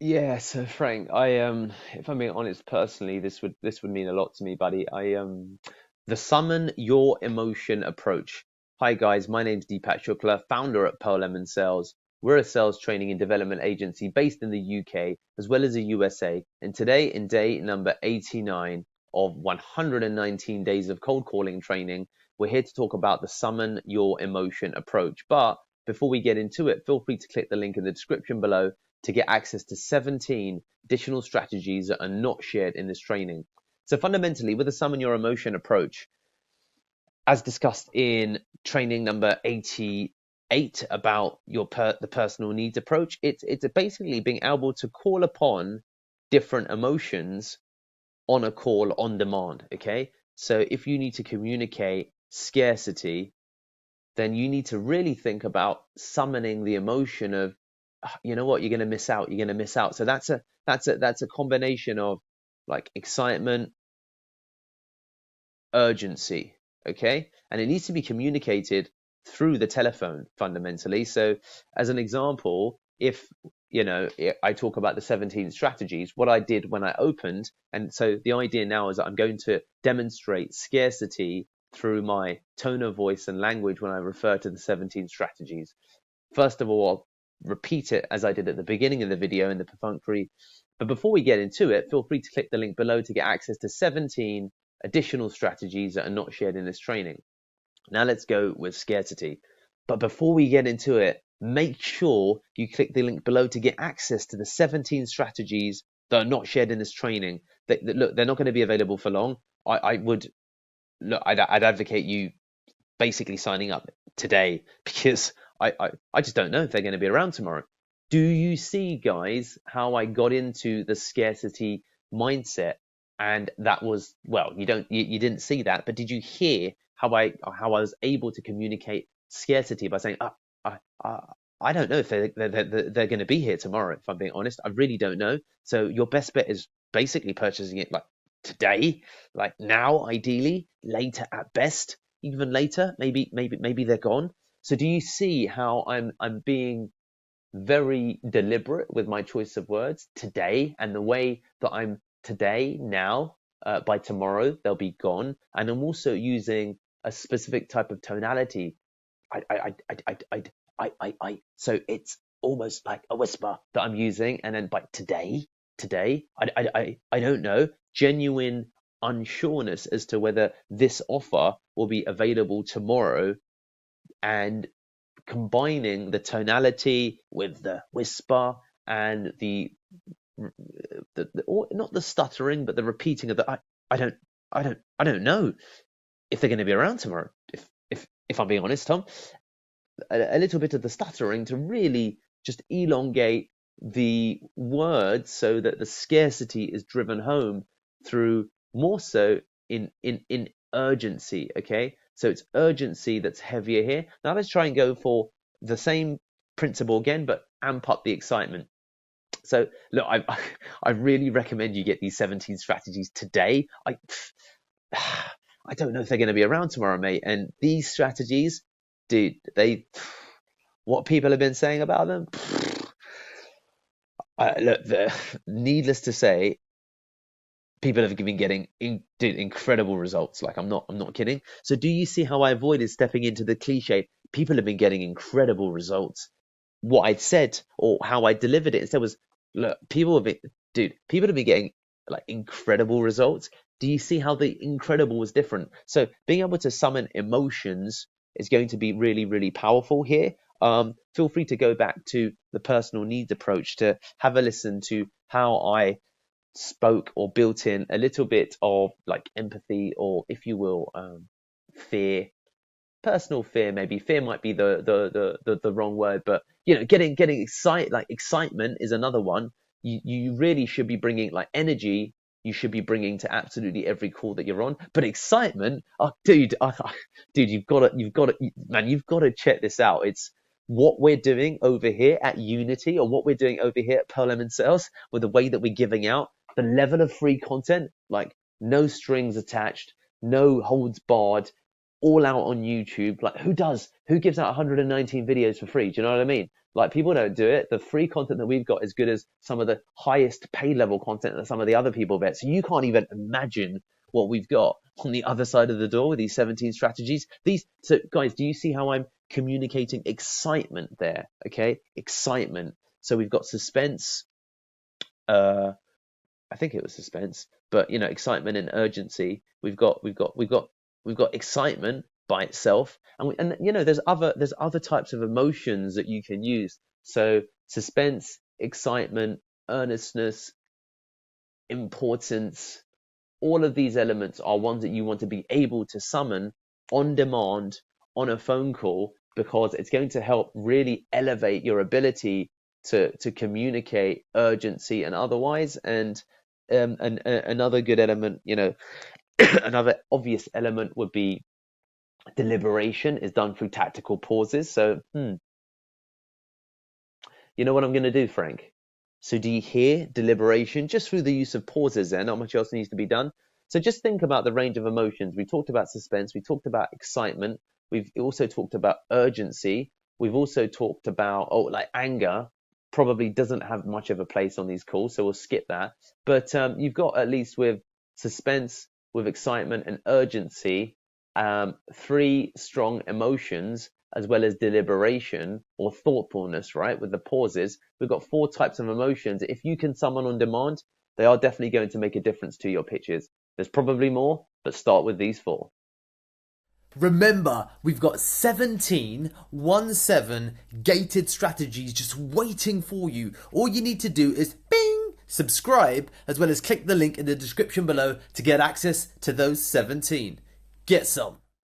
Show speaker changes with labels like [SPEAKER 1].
[SPEAKER 1] Yeah, so Frank, if I'm being honest personally, this would mean a lot to me, buddy. The summon your emotion approach. Hi guys, my name's Deepak Shukla, founder at Pearl Sales. We're a sales training and development agency based in the UK as well as the USA. And today, in day number 89 of 119 days of cold calling training, we're here to talk about the summon your emotion approach. But before we get into it, feel free to click the link in the description below to get access to 17 additional strategies that are not shared in this training. So fundamentally, with the summon your emotion approach, as discussed in training number 88 about the personal needs approach, it's basically being able to call upon different emotions on a call on demand. Okay, so if you need to communicate scarcity, then you need to really think about summoning the emotion of, you know what, you're going to miss out, you're going to miss out. So that's a combination of like excitement, urgency, okay? And it needs to be communicated through the telephone fundamentally. So as an example, if I talk about the 17 strategies, what I did when I opened, and so the idea now is that I'm going to demonstrate scarcity through my tone of voice and language when I refer to the 17 strategies. First of all, I'll repeat it as I did at the beginning of the video in the perfunctory. But before we get into it, feel free to click the link below to get access to 17 additional strategies that are not shared in this training. Now let's go with scarcity. But before we get into it, make sure you click the link below to get access to the 17 strategies that are not shared in this training. Look, they're not going to be available for long. I'd advocate you basically signing up today because I just don't know if they're going to be around tomorrow. Do you see, guys, how I got into the scarcity mindset? And that was, well, you didn't see that, but did you hear how I was able to communicate scarcity by saying, I, I, I don't know if they're going to be here tomorrow. If I'm being honest, I really don't know. So your best bet is basically purchasing it like today, like now, ideally, later at best, even later, maybe they're gone. So do you see how I'm being very deliberate with my choice of words today, and the way that I'm today now, by tomorrow they'll be gone, and I'm also using a specific type of tonality. So it's almost like a whisper that I'm using, and then by today, I don't know, genuine unsureness as to whether this offer will be available tomorrow, and combining the tonality with the whisper and or not the stuttering, but the repeating of I don't, I don't know if they're going to be around tomorrow. If I'm being honest, Tom, a little bit of the stuttering to really just elongate the words so that the scarcity is driven home through more so in urgency. Okay, so it's urgency that's heavier here. Now let's try and go for the same principle again, but amp up the excitement. So look, I really recommend you get these 17 strategies today. I don't know if they're going to be around tomorrow, mate. And these strategies, dude, what people have been saying about them. Look, needless to say, people have been getting incredible results. Like I'm not kidding. So do you see how I avoided stepping into the cliche? People have been getting incredible results. What I'd said or how I delivered it instead was, look, people have been getting like incredible results. Do you see how the incredible was different? So being able to summon emotions is going to be really, really powerful here. Feel free to go back to the personal needs approach to have a listen to how I spoke or built in a little bit of like empathy, or if you will, fear, personal fear. Maybe fear might be the wrong word, but getting excited, like excitement is another one. You really should be bringing like energy. You should be bringing to absolutely every call that you're on. But excitement, oh, dude, you've got to check this out. It's what we're doing over here at Unity, or what we're doing over here at Pearl Sales, with the way that we're giving out the level of free content, like no strings attached, no holds barred, all out on YouTube. Like who gives out 119 videos for free? Do you know what I mean? Like people don't do it. The free content that we've got is good as some of the highest pay level content that some of the other people get. So you can't even imagine what we've got on the other side of the door with these 17 strategies. So guys, do you see how I'm communicating excitement there? Okay, excitement. So we've got suspense. I think it was suspense, but excitement and urgency. We've got excitement by itself, and there's other types of emotions that you can use. So suspense, excitement, earnestness, importance, all of these elements are ones that you want to be able to summon on demand on a phone call, because it's going to help really elevate your ability to communicate urgency and otherwise. And another good element, another obvious element would be deliberation is done through tactical pauses. So, you know what I'm going to do, Frank? So do you hear deliberation just through the use of pauses there? Not much else needs to be done. So just think about the range of emotions. We talked about suspense. We talked about excitement. We've also talked about urgency. We've also talked about, like anger probably doesn't have much of a place on these calls, so we'll skip that. But you've got, at least with suspense, with excitement and urgency, 3 strong emotions, as well as deliberation or thoughtfulness, right? With the pauses, we've got 4 types of emotions. If you can summon on demand, they are definitely going to make a difference to your pitches. There's probably more, but start with these 4.
[SPEAKER 2] Remember, we've got 17 gated strategies just waiting for you. All you need to do is bing, subscribe, as well as click the link in the description below to get access to those 17. Get some.